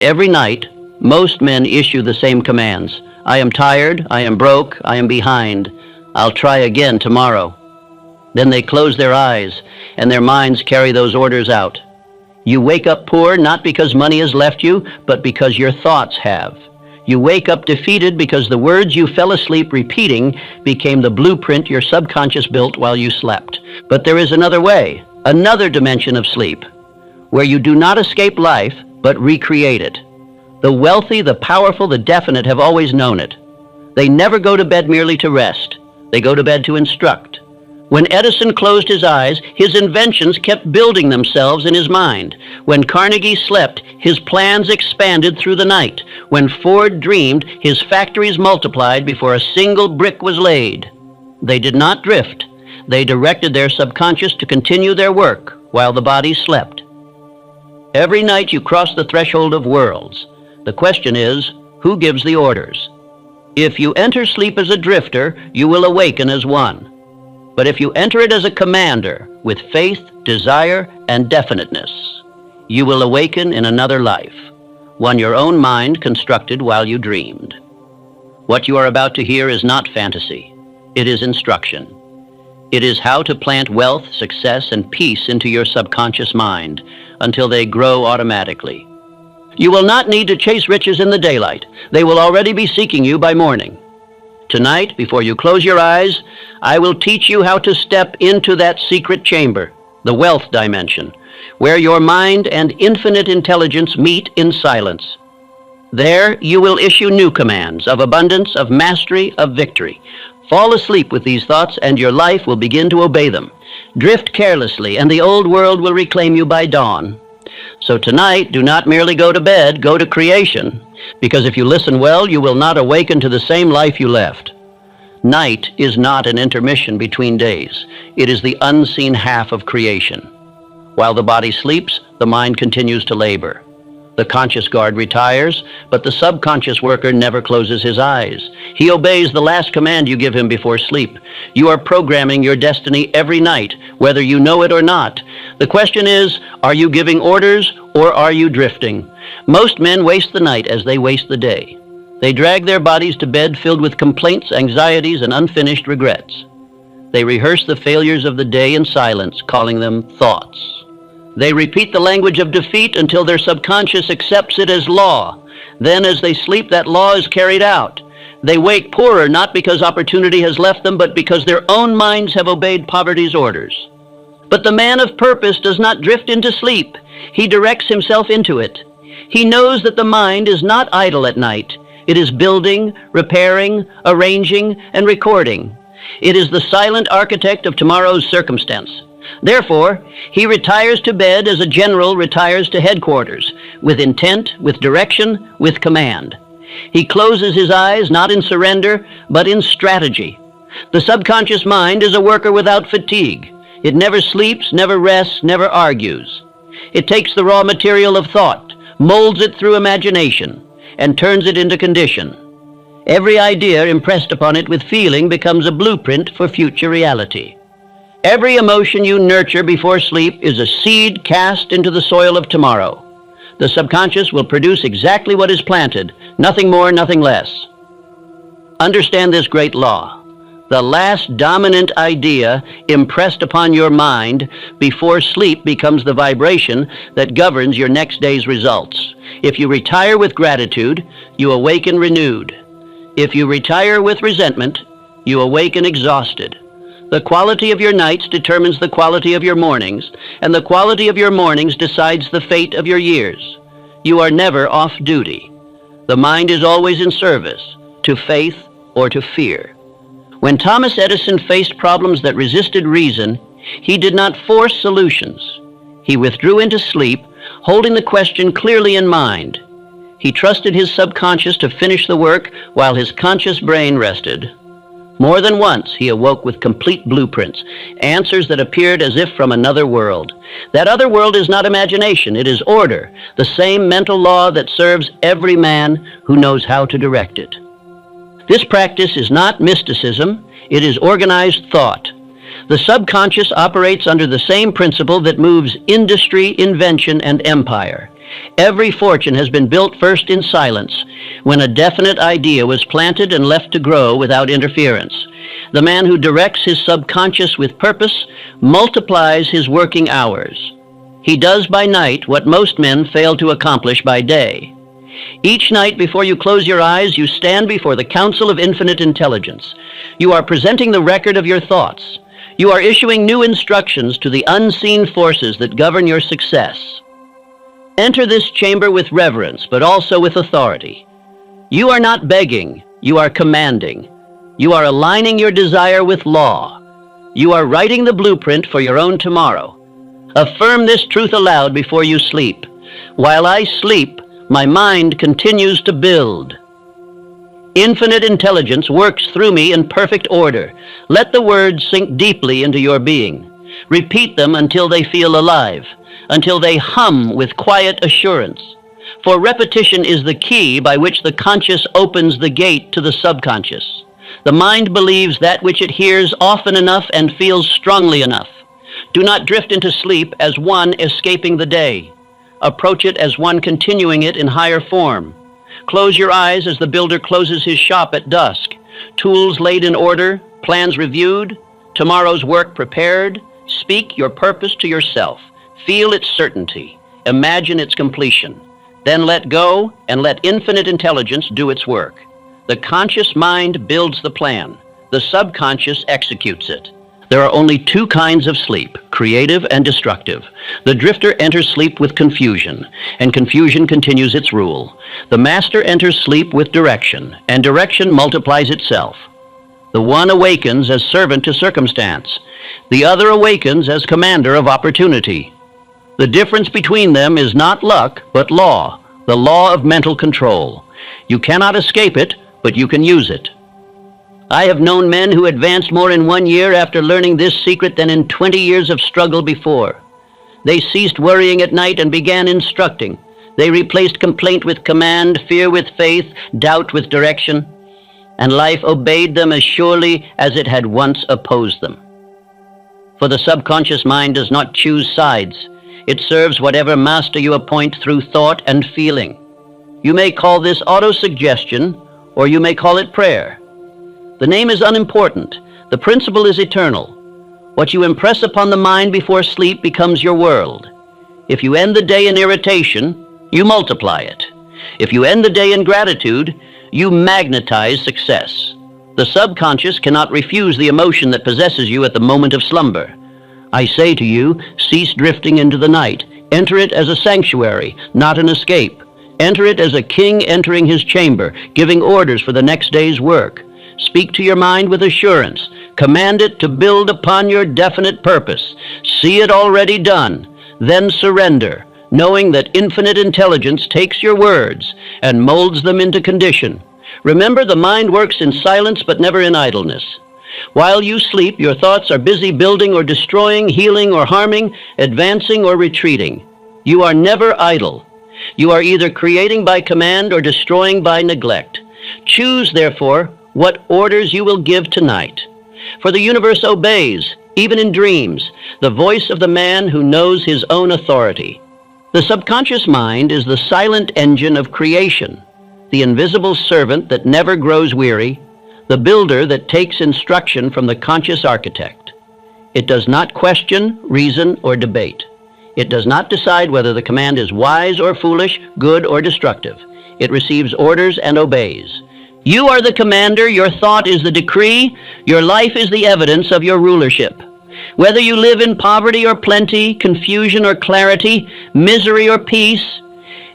Every night, most men issue the same commands. I am tired, I am broke, I am behind. I'll try again tomorrow. Then they close their eyes, and their minds carry those orders out. You wake up poor not because money has left you, but because your thoughts have. You wake up defeated because the words you fell asleep repeating became the blueprint your subconscious built while you slept. But there is another way, another dimension of sleep, where you do not escape life, but recreate it. The wealthy, the powerful, the definite have always known it. They never go to bed merely to rest. They go to bed to instruct. When Edison closed his eyes, his inventions kept building themselves in his mind. When Carnegie slept, his plans expanded through the night. When Ford dreamed, his factories multiplied before a single brick was laid. They did not drift. They directed their subconscious to continue their work while the body slept. Every night you cross the threshold of worlds. The question is, who gives the orders? If you enter sleep as a drifter, you will awaken as one. But if you enter it as a commander, with faith, desire, and definiteness, you will awaken in another life, one your own mind constructed while you dreamed. What you are about to hear is not fantasy. It is instruction. It is how to plant wealth, success, and peace into your subconscious mind until they grow automatically. You will not need to chase riches in the daylight. They will already be seeking you by morning. Tonight, before you close your eyes, I will teach you how to step into that secret chamber, the wealth dimension, where your mind and infinite intelligence meet in silence. There, you will issue new commands of abundance, of mastery, of victory. Fall asleep with these thoughts, and your life will begin to obey them. Drift carelessly, and the old world will reclaim you by dawn. So tonight, do not merely go to bed, go to creation, because if you listen well, you will not awaken to the same life you left. Night is not an intermission between days. It is the unseen half of creation. While the body sleeps, the mind continues to labor. The conscious guard retires, but the subconscious worker never closes his eyes. He obeys the last command you give him before sleep. You are programming your destiny every night, whether you know it or not. The question is, are you giving orders or are you drifting? Most men waste the night as they waste the day. They drag their bodies to bed filled with complaints, anxieties, and unfinished regrets. They rehearse the failures of the day in silence, calling them thoughts. They repeat the language of defeat until their subconscious accepts it as law. Then as they sleep, that law is carried out. They wake poorer not because opportunity has left them, but because their own minds have obeyed poverty's orders. But the man of purpose does not drift into sleep. He directs himself into it. He knows that the mind is not idle at night. It is building, repairing, arranging, and recording. It is the silent architect of tomorrow's circumstance. Therefore, he retires to bed as a general retires to headquarters, with intent, with direction, with command. He closes his eyes not in surrender, but in strategy. The subconscious mind is a worker without fatigue. It never sleeps, never rests, never argues. It takes the raw material of thought, molds it through imagination, and turns it into condition. Every idea impressed upon it with feeling becomes a blueprint for future reality. Every emotion you nurture before sleep is a seed cast into the soil of tomorrow. The subconscious will produce exactly what is planted, nothing more, nothing less. Understand this great law. The last dominant idea impressed upon your mind before sleep becomes the vibration that governs your next day's results. If you retire with gratitude, you awaken renewed. If you retire with resentment, you awaken exhausted. The quality of your nights determines the quality of your mornings, and the quality of your mornings decides the fate of your years. You are never off duty. The mind is always in service, to faith or to fear. When Thomas Edison faced problems that resisted reason, he did not force solutions. He withdrew into sleep, holding the question clearly in mind. He trusted his subconscious to finish the work while his conscious brain rested. More than once, he awoke with complete blueprints, answers that appeared as if from another world. That other world is not imagination, it is order, the same mental law that serves every man who knows how to direct it. This practice is not mysticism, it is organized thought. The subconscious operates under the same principle that moves industry, invention, and empire. Every fortune has been built first in silence, when a definite idea was planted and left to grow without interference. The man who directs his subconscious with purpose multiplies his working hours. He does by night what most men fail to accomplish by day. Each night before you close your eyes, you stand before the council of infinite intelligence. You are presenting the record of your thoughts. You are issuing new instructions to the unseen forces that govern your success. Enter this chamber with reverence, but also with authority. You are not begging, you are commanding. You are aligning your desire with law. You are writing the blueprint for your own tomorrow. Affirm this truth aloud before you sleep. While I sleep, my mind continues to build. Infinite intelligence works through me in perfect order. Let the words sink deeply into your being. Repeat them until they feel alive, until they hum with quiet assurance. For repetition is the key by which the conscious opens the gate to the subconscious. The mind believes that which it hears often enough and feels strongly enough. Do not drift into sleep as one escaping the day. Approach it as one continuing it in higher form. Close your eyes as the builder closes his shop at dusk. Tools laid in order, plans reviewed, tomorrow's work prepared. Speak your purpose to yourself. Feel its certainty. Imagine its completion. Then let go and let infinite intelligence do its work. The conscious mind builds the plan. The subconscious executes it. There are only two kinds of sleep, creative and destructive. The drifter enters sleep with confusion, and confusion continues its rule. The master enters sleep with direction, and direction multiplies itself. The one awakens as servant to circumstance. The other awakens as commander of opportunity. The difference between them is not luck, but law, the law of mental control. You cannot escape it, but you can use it. I have known men who advanced more in 1 year after learning this secret than in 20 years of struggle before. They ceased worrying at night and began instructing. They replaced complaint with command, fear with faith, doubt with direction, and life obeyed them as surely as it had once opposed them. For the subconscious mind does not choose sides. It serves whatever master you appoint through thought and feeling. You may call this autosuggestion, or you may call it prayer. The name is unimportant. The principle is eternal. What you impress upon the mind before sleep becomes your world. If you end the day in irritation, you multiply it. If you end the day in gratitude, you magnetize success. The subconscious cannot refuse the emotion that possesses you at the moment of slumber. I say to you, cease drifting into the night. Enter it as a sanctuary, not an escape. Enter it as a king entering his chamber, giving orders for the next day's work. Speak to your mind with assurance. Command it to build upon your definite purpose. See it already done. Then surrender, knowing that infinite intelligence takes your words and molds them into condition. Remember, the mind works in silence but never in idleness. While you sleep, your thoughts are busy building or destroying, healing or harming, advancing or retreating. You are never idle. You are either creating by command or destroying by neglect. Choose, therefore, what orders you will give tonight. For the universe obeys, even in dreams, the voice of the man who knows his own authority. The subconscious mind is the silent engine of creation, the invisible servant that never grows weary, the builder that takes instruction from the conscious architect. It does not question, reason, or debate. It does not decide whether the command is wise or foolish, good or destructive. It receives orders and obeys. You are the commander, your thought is the decree, your life is the evidence of your rulership. Whether you live in poverty or plenty, confusion or clarity, misery or peace,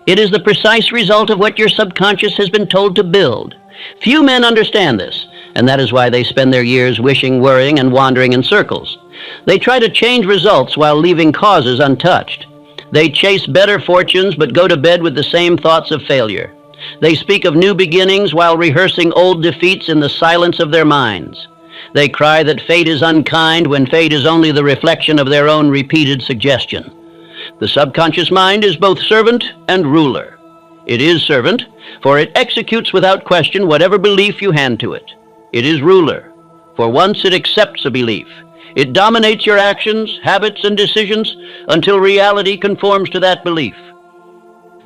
it is the precise result of what your subconscious has been told to build. Few men understand this, and that is why they spend their years wishing, worrying, and wandering in circles. They try to change results while leaving causes untouched. They chase better fortunes but go to bed with the same thoughts of failure. They speak of new beginnings while rehearsing old defeats in the silence of their minds. They cry that fate is unkind when fate is only the reflection of their own repeated suggestion. The subconscious mind is both servant and ruler. It is servant, for it executes without question whatever belief you hand to it. It is ruler, for once it accepts a belief, it dominates your actions, habits, and decisions until reality conforms to that belief.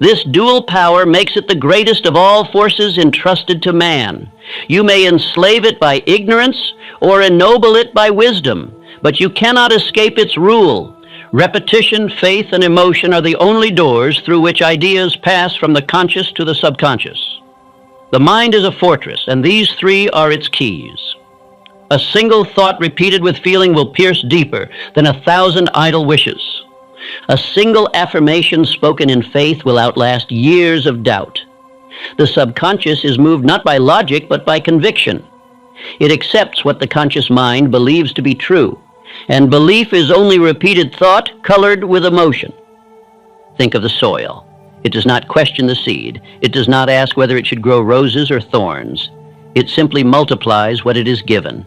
This dual power makes it the greatest of all forces entrusted to man. You may enslave it by ignorance or ennoble it by wisdom, but you cannot escape its rule. Repetition, faith, and emotion are the only doors through which ideas pass from the conscious to the subconscious. The mind is a fortress, and these three are its keys. A single thought repeated with feeling will pierce deeper than 1,000 idle wishes. A single affirmation spoken in faith will outlast years of doubt. The subconscious is moved not by logic, but by conviction. It accepts what the conscious mind believes to be true, and belief is only repeated thought colored with emotion. Think of the soil. It does not question the seed. It does not ask whether it should grow roses or thorns. It simply multiplies what it is given.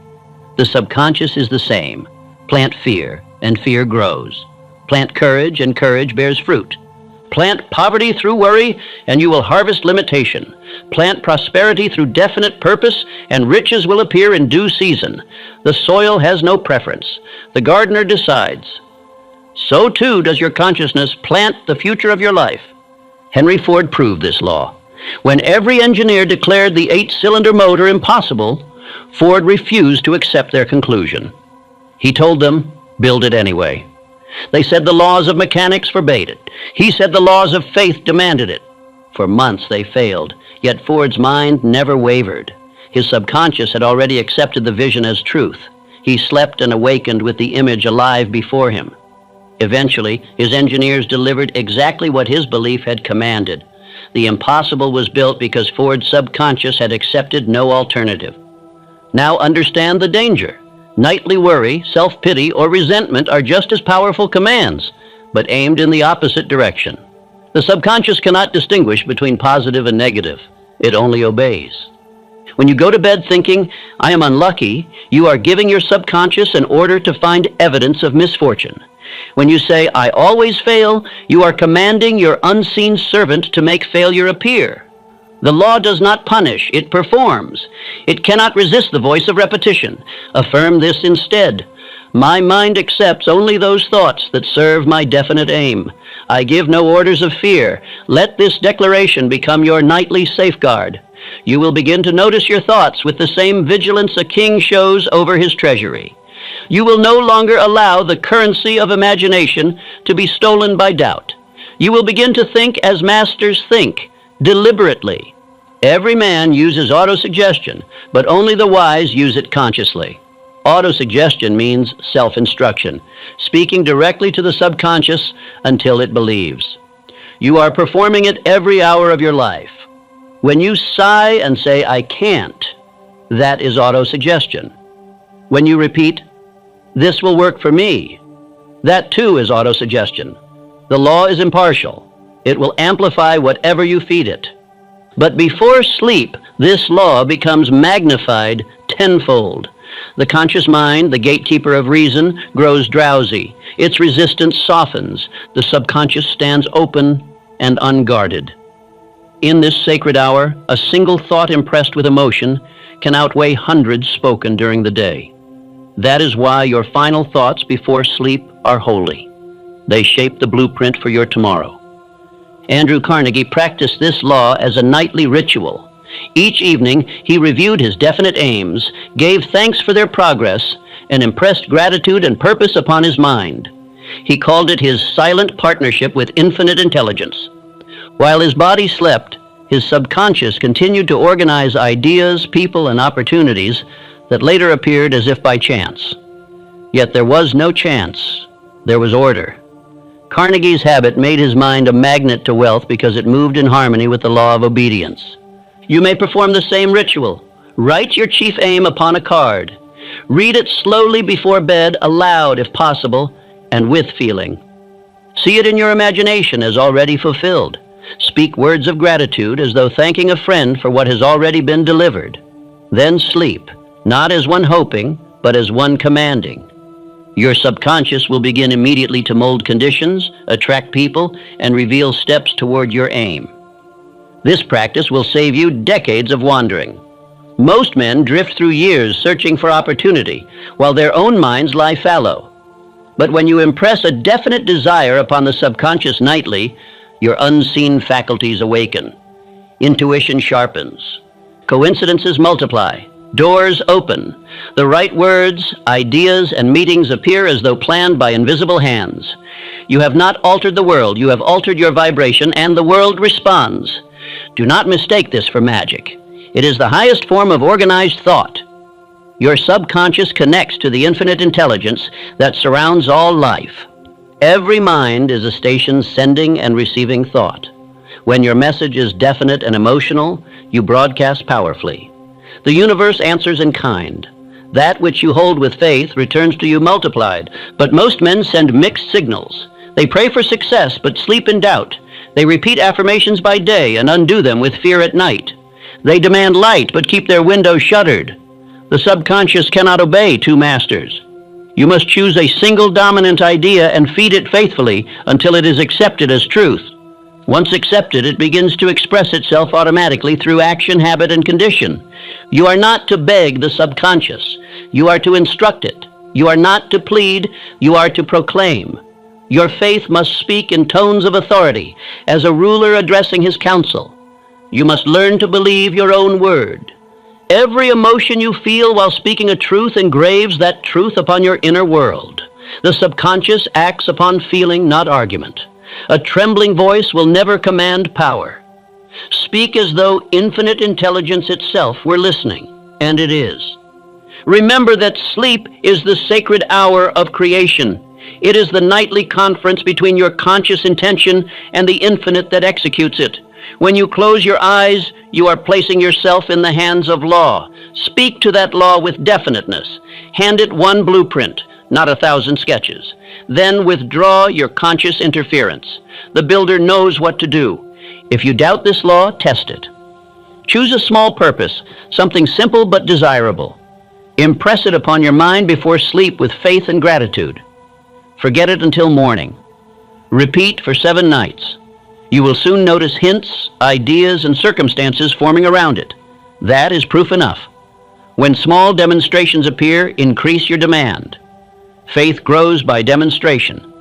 The subconscious is the same. Plant fear, and fear grows. Plant courage, and courage bears fruit. Plant poverty through worry, and you will harvest limitation. Plant prosperity through definite purpose, and riches will appear in due season. The soil has no preference. The gardener decides. So too does your consciousness plant the future of your life. Henry Ford proved this law. When every engineer declared the 8-cylinder motor impossible, Ford refused to accept their conclusion. He told them, build it anyway. They said the laws of mechanics forbade it. He said the laws of faith demanded it. For months they failed, yet Ford's mind never wavered. His subconscious had already accepted the vision as truth. He slept and awakened with the image alive before him. Eventually, his engineers delivered exactly what his belief had commanded. The impossible was built because Ford's subconscious had accepted no alternative. Now understand the danger. Nightly worry, self-pity, or resentment are just as powerful commands, but aimed in the opposite direction. The subconscious cannot distinguish between positive and negative. It only obeys. When you go to bed thinking, I am unlucky, you are giving your subconscious an order to find evidence of misfortune. When you say, I always fail, you are commanding your unseen servant to make failure appear. The law does not punish, it performs. It cannot resist the voice of repetition. Affirm this instead. My mind accepts only those thoughts that serve my definite aim. I give no orders of fear. Let this declaration become your nightly safeguard. You will begin to notice your thoughts with the same vigilance a king shows over his treasury. You will no longer allow the currency of imagination to be stolen by doubt. You will begin to think as masters think, deliberately. Every man uses autosuggestion, but only the wise use it consciously. Autosuggestion means self-instruction, speaking directly to the subconscious until it believes. You are performing it every hour of your life. When you sigh and say, I can't, that is autosuggestion. When you repeat, this will work for me, that too is autosuggestion. The law is impartial. It will amplify whatever you feed it. But before sleep, this law becomes magnified tenfold. The conscious mind, the gatekeeper of reason, grows drowsy. Its resistance softens. The subconscious stands open and unguarded. In this sacred hour, a single thought impressed with emotion can outweigh hundreds spoken during the day. That is why your final thoughts before sleep are holy. They shape the blueprint for your tomorrow. Andrew Carnegie practiced this law as a nightly ritual. Each evening, he reviewed his definite aims, gave thanks for their progress, and impressed gratitude and purpose upon his mind. He called it his silent partnership with infinite intelligence. While his body slept, his subconscious continued to organize ideas, people, and opportunities that later appeared as if by chance. Yet there was no chance. There was order. Carnegie's habit made his mind a magnet to wealth because it moved in harmony with the law of obedience. You may perform the same ritual. Write your chief aim upon a card. Read it slowly before bed, aloud if possible, and with feeling. See it in your imagination as already fulfilled. Speak words of gratitude as though thanking a friend for what has already been delivered. Then sleep, not as one hoping, but as one commanding. Your subconscious will begin immediately to mold conditions, attract people, and reveal steps toward your aim. This practice will save you decades of wandering. Most men drift through years searching for opportunity, while their own minds lie fallow. But when you impress a definite desire upon the subconscious nightly, Your unseen faculties awaken. Intuition sharpens. Coincidences multiply. Doors open. The right words, ideas, and meetings appear as though planned by invisible hands. You have not altered the world. You have altered your vibration, and the world responds. Do not mistake this for magic. It is the highest form of organized thought. Your subconscious connects to the infinite intelligence that surrounds all life. Every mind is a station sending and receiving thought. When your message is definite and emotional, you broadcast powerfully. The universe answers in kind. That which you hold with faith returns to you multiplied, but most men send mixed signals. They pray for success but sleep in doubt. They repeat affirmations by day and undo them with fear at night. They demand light but keep their windows shuttered. The subconscious cannot obey two masters. You must choose a single dominant idea and feed it faithfully until it is accepted as truth. Once accepted, it begins to express itself automatically through action, habit, and condition. You are not to beg the subconscious. You are to instruct it. You are not to plead. You are to proclaim. Your faith must speak in tones of authority, as a ruler addressing his council. You must learn to believe your own word. Every emotion you feel while speaking a truth engraves that truth upon your inner world. The subconscious acts upon feeling, not argument. A trembling voice will never command power. Speak as though infinite intelligence itself were listening, and it is. Remember that sleep is the sacred hour of creation. It is the nightly conference between your conscious intention and the infinite that executes it. When you close your eyes, you are placing yourself in the hands of law. Speak to that law with definiteness. Hand it one blueprint, not 1,000 sketches. Then withdraw your conscious interference. The builder knows what to do. If you doubt this law, test it. Choose a small purpose, something simple but desirable. Impress it upon your mind before sleep with faith and gratitude. Forget it until morning. Repeat for 7 nights. You will soon notice hints, ideas, and circumstances forming around it. That is proof enough. When small demonstrations appear, increase your demand. Faith grows by demonstration.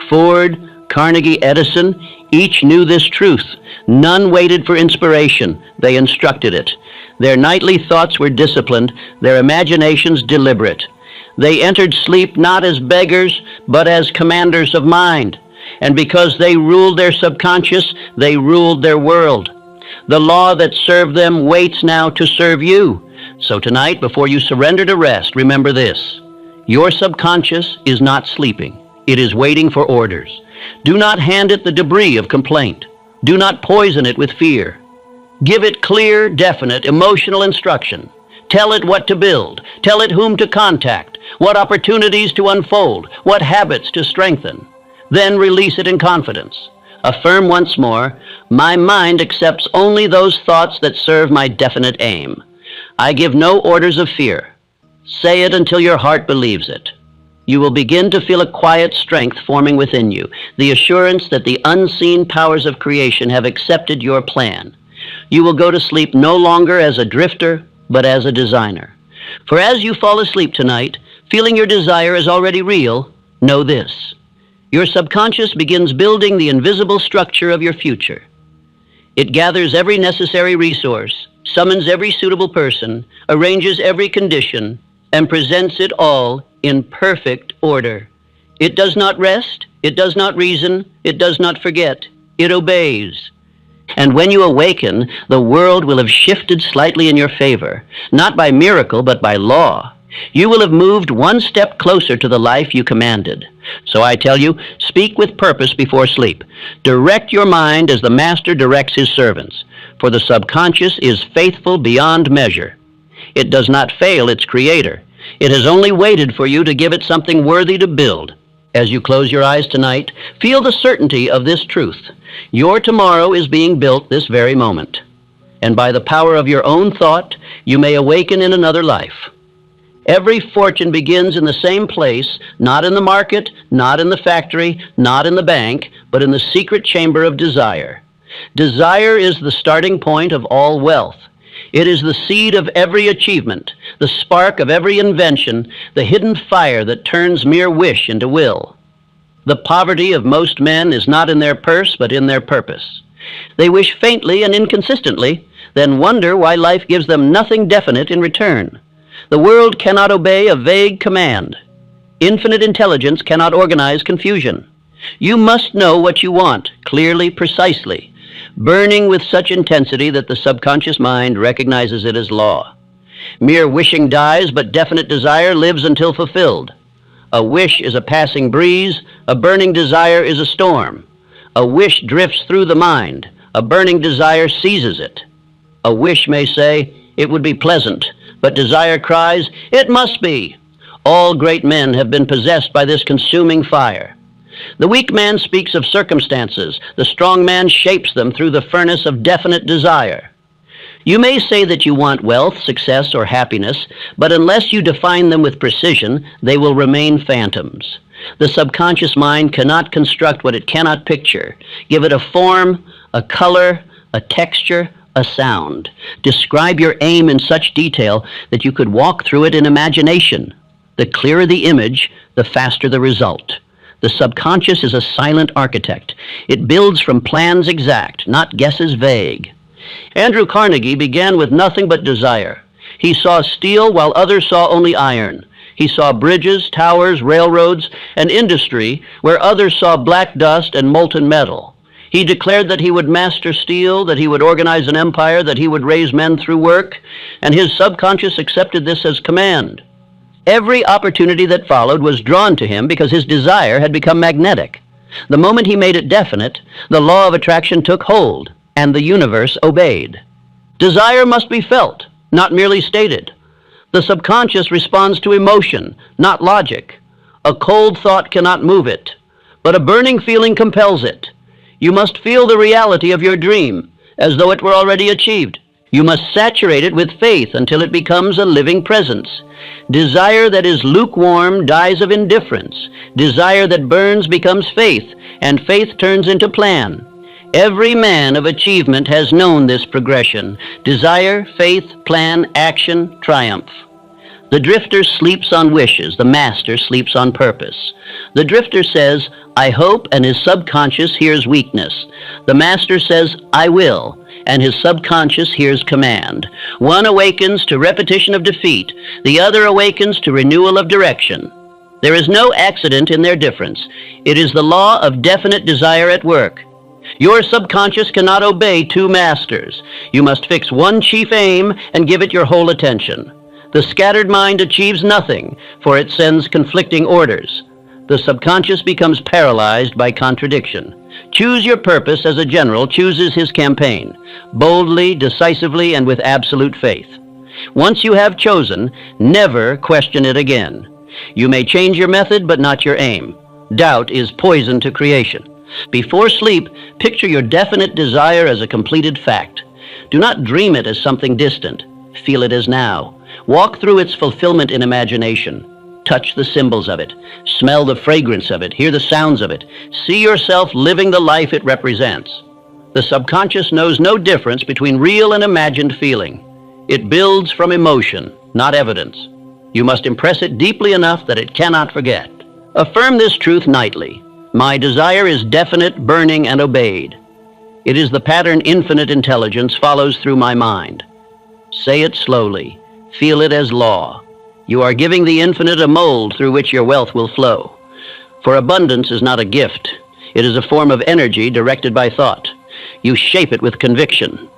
Ford, Carnegie, Edison, each knew this truth. None waited for inspiration. They instructed it. Their nightly thoughts were disciplined, their imaginations deliberate. They entered sleep not as beggars, but as commanders of mind. And because they ruled their subconscious, they ruled their world. The law that served them waits now to serve you. So tonight, before you surrender to rest, remember this. Your subconscious is not sleeping. It is waiting for orders. Do not hand it the debris of complaint. Do not poison it with fear. Give it clear, definite, emotional instruction. Tell it what to build. Tell it whom to contact, what opportunities to unfold, what habits to strengthen. Then release it in confidence. Affirm once more, my mind accepts only those thoughts that serve my definite aim. I give no orders of fear. Say it until your heart believes it. You will begin to feel a quiet strength forming within you, the assurance that the unseen powers of creation have accepted your plan. You will go to sleep no longer as a drifter, but as a designer. For as you fall asleep tonight, feeling your desire is already real, know this. Your subconscious begins building the invisible structure of your future. It gathers every necessary resource, summons every suitable person, arranges every condition, and presents it all in perfect order. It does not rest, it does not reason, it does not forget, it obeys. And when you awaken, the world will have shifted slightly in your favor, not by miracle, but by law. You will have moved one step closer to the life you commanded. So I tell you, speak with purpose before sleep. Direct your mind as the master directs his servants, for the subconscious is faithful beyond measure. It does not fail its creator. It has only waited for you to give it something worthy to build. As you close your eyes tonight, feel the certainty of this truth. Your tomorrow is being built this very moment. And by the power of your own thought, you may awaken in another life. Every fortune begins in the same place, not in the market, not in the factory, not in the bank, but in the secret chamber of desire. Desire is the starting point of all wealth. It is the seed of every achievement, the spark of every invention, the hidden fire that turns mere wish into will. The poverty of most men is not in their purse, but in their purpose. They wish faintly and inconsistently, then wonder why life gives them nothing definite in return. The world cannot obey a vague command. Infinite intelligence cannot organize confusion. You must know what you want, clearly, precisely, burning with such intensity that the subconscious mind recognizes it as law. Mere wishing dies, but definite desire lives until fulfilled. A wish is a passing breeze, a burning desire is a storm. A wish drifts through the mind, a burning desire seizes it. A wish may say, "It would be pleasant," but desire cries, "It must be." All great men have been possessed by this consuming fire. The weak man speaks of circumstances, the strong man shapes them through the furnace of definite desire. You may say that you want wealth, success, or happiness, but unless you define them with precision, they will remain phantoms. The subconscious mind cannot construct what it cannot picture. Give it a form, a color, a texture, a sound. Describe your aim in such detail that you could walk through it in imagination. The clearer the image, the faster the result. The subconscious is a silent architect. It builds from plans exact, not guesses vague. Andrew Carnegie began with nothing but desire. He saw steel while others saw only iron. He saw bridges, towers, railroads, and industry where others saw black dust and molten metal. He declared that he would master steel, that he would organize an empire, that he would raise men through work, and his subconscious accepted this as command. Every opportunity that followed was drawn to him because his desire had become magnetic. The moment he made it definite, the law of attraction took hold, and the universe obeyed. Desire must be felt, not merely stated. The subconscious responds to emotion, not logic. A cold thought cannot move it, but a burning feeling compels it. You must feel the reality of your dream, as though it were already achieved. You must saturate it with faith until it becomes a living presence. Desire that is lukewarm dies of indifference. Desire that burns becomes faith, and faith turns into plan. Every man of achievement has known this progression: desire, faith, plan, action, triumph. The drifter sleeps on wishes, the master sleeps on purpose. The drifter says, "I hope," and his subconscious hears weakness. The master says, "I will," and his subconscious hears command. One awakens to repetition of defeat, the other awakens to renewal of direction. There is no accident in their difference. It is the law of definite desire at work. Your subconscious cannot obey two masters. You must fix one chief aim and give it your whole attention. The scattered mind achieves nothing, for it sends conflicting orders. The subconscious becomes paralyzed by contradiction. Choose your purpose as a general chooses his campaign, boldly, decisively, and with absolute faith. Once you have chosen, never question it again. You may change your method, but not your aim. Doubt is poison to creation. Before sleep, picture your definite desire as a completed fact. Do not dream it as something distant. Feel it as now. Walk through its fulfillment in imagination. Touch the symbols of it. Smell the fragrance of it. Hear the sounds of it. See yourself living the life it represents. The subconscious knows no difference between real and imagined feeling. It builds from emotion, not evidence. You must impress it deeply enough that it cannot forget. Affirm this truth nightly. My desire is definite, burning, and obeyed. It is the pattern infinite intelligence follows through my mind. Say it slowly. Feel it as law. You are giving the infinite a mold through which your wealth will flow. For abundance is not a gift. It is a form of energy directed by thought. You shape it with conviction.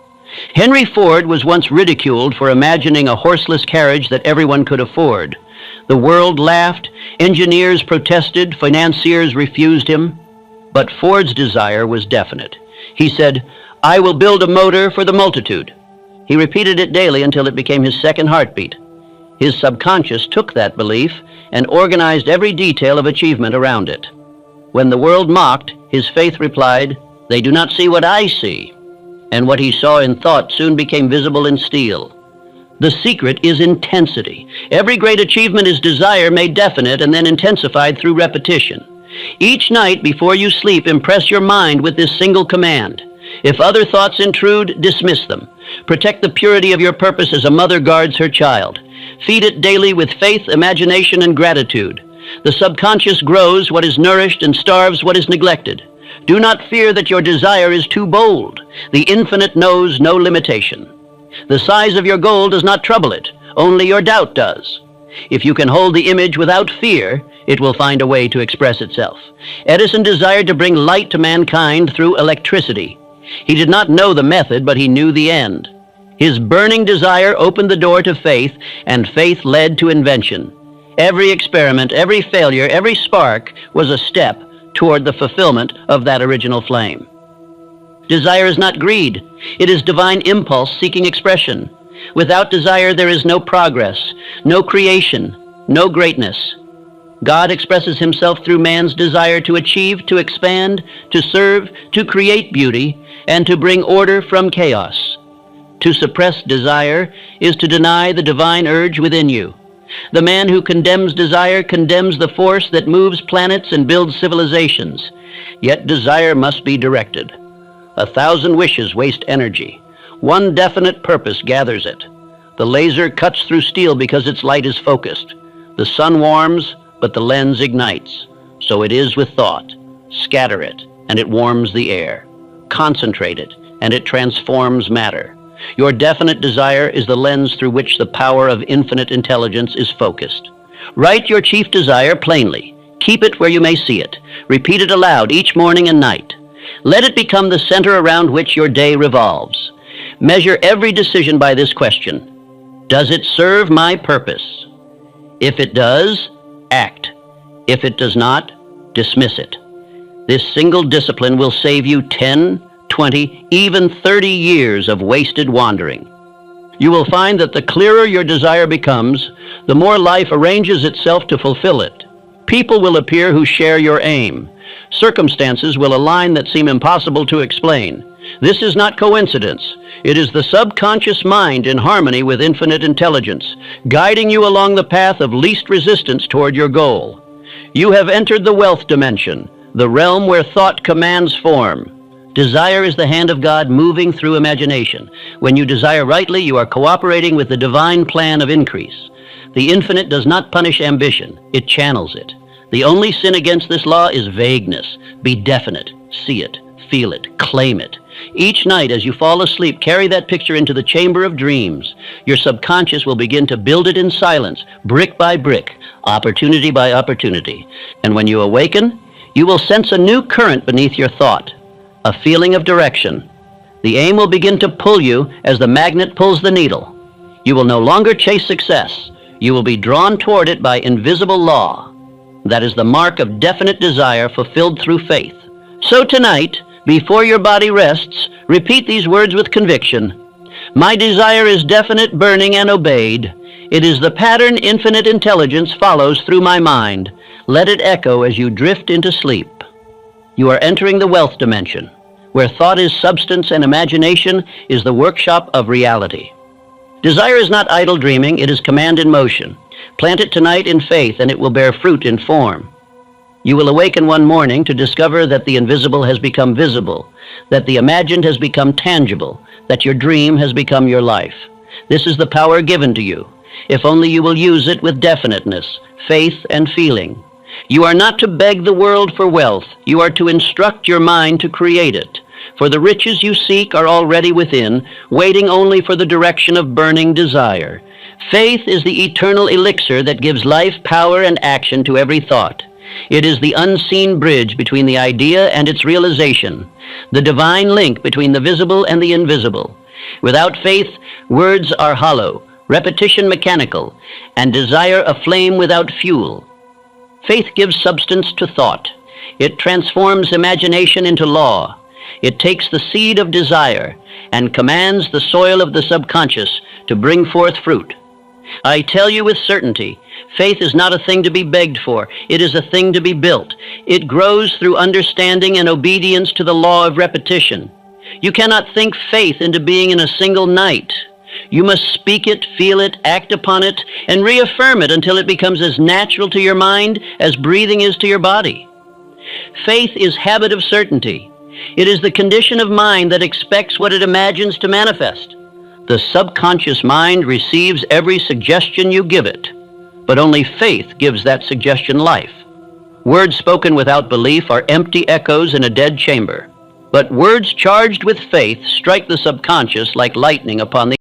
Henry Ford was once ridiculed for imagining a horseless carriage that everyone could afford. The world laughed, engineers protested, financiers refused him. But Ford's desire was definite. He said, "I will build a motor for the multitude." He repeated it daily until it became his second heartbeat. His subconscious took that belief and organized every detail of achievement around it. When the world mocked, his faith replied, "They do not see what I see." And what he saw in thought soon became visible in steel. The secret is intensity. Every great achievement is desire made definite and then intensified through repetition. Each night before you sleep, impress your mind with this single command. If other thoughts intrude, dismiss them. Protect the purity of your purpose as a mother guards her child. Feed it daily with faith, imagination, and gratitude. The subconscious grows what is nourished and starves what is neglected. Do not fear that your desire is too bold. The infinite knows no limitation. The size of your goal does not trouble it. Only your doubt does. If you can hold the image without fear, it will find a way to express itself. Edison desired to bring light to mankind through electricity. He did not know the method, but he knew the end. His burning desire opened the door to faith, and faith led to invention. Every experiment, every failure, every spark was a step toward the fulfillment of that original flame. Desire is not greed. It is divine impulse seeking expression. Without desire, there is no progress, no creation, no greatness. God expresses himself through man's desire to achieve, to expand, to serve, to create beauty, and to bring order from chaos. To suppress desire is to deny the divine urge within you. The man who condemns desire condemns the force that moves planets and builds civilizations. Yet desire must be directed. 1,000 wishes waste energy. One definite purpose gathers it. The laser cuts through steel because its light is focused. The sun warms, but the lens ignites. So it is with thought. Scatter it, and it warms the air. Concentrate it, and it transforms matter. Your definite desire is the lens through which the power of infinite intelligence is focused. Write your chief desire plainly. Keep it where you may see it. Repeat it aloud each morning and night. Let it become the center around which your day revolves. Measure every decision by this question. Does it serve my purpose? If it does, act. If it does not, dismiss it. This single discipline will save you 10, 20, even 30 years of wasted wandering. You will find that the clearer your desire becomes, the more life arranges itself to fulfill it. People will appear who share your aim. Circumstances will align that seem impossible to explain. This is not coincidence. It is the subconscious mind in harmony with infinite intelligence, guiding you along the path of least resistance toward your goal. You have entered the wealth dimension, the realm where thought commands form. Desire is the hand of God moving through imagination. When you desire rightly, you are cooperating with the divine plan of increase. The infinite does not punish ambition, it channels it. The only sin against this law is vagueness. Be definite, see it, feel it, claim it. Each night as you fall asleep, carry that picture into the chamber of dreams. Your subconscious will begin to build it in silence, brick by brick, opportunity by opportunity. And when you awaken, you will sense a new current beneath your thought. A feeling of direction. The aim will begin to pull you as the magnet pulls the needle. You will no longer chase success. You will be drawn toward it by invisible law. That is the mark of definite desire fulfilled through faith. So tonight, before your body rests, repeat these words with conviction. My desire is definite, burning, and obeyed. It is the pattern infinite intelligence follows through my mind. Let it echo as you drift into sleep. You are entering the wealth dimension, where thought is substance and imagination is the workshop of reality. Desire is not idle dreaming, it is command in motion. Plant it tonight in faith, and it will bear fruit in form. You will awaken one morning to discover that the invisible has become visible, that the imagined has become tangible, that your dream has become your life. This is the power given to you, if only you will use it with definiteness, faith, and feeling. You are not to beg the world for wealth. You are to instruct your mind to create it. For the riches you seek are already within, waiting only for the direction of burning desire. Faith is the eternal elixir that gives life, power, and action to every thought. It is the unseen bridge between the idea and its realization, the divine link between the visible and the invisible. Without faith, words are hollow, repetition mechanical, and desire a flame without fuel. Faith gives substance to thought. It transforms imagination into law. It takes the seed of desire and commands the soil of the subconscious to bring forth fruit. I tell you with certainty, faith is not a thing to be begged for. It is a thing to be built. It grows through understanding and obedience to the law of repetition. You cannot think faith into being in a single night. You must speak it, feel it, act upon it, and reaffirm it until it becomes as natural to your mind as breathing is to your body. Faith is habit of certainty. It is the condition of mind that expects what it imagines to manifest. The subconscious mind receives every suggestion you give it. but only faith gives that suggestion life. Words spoken without belief are empty echoes in a dead chamber, but words charged with faith strike the subconscious like lightning upon the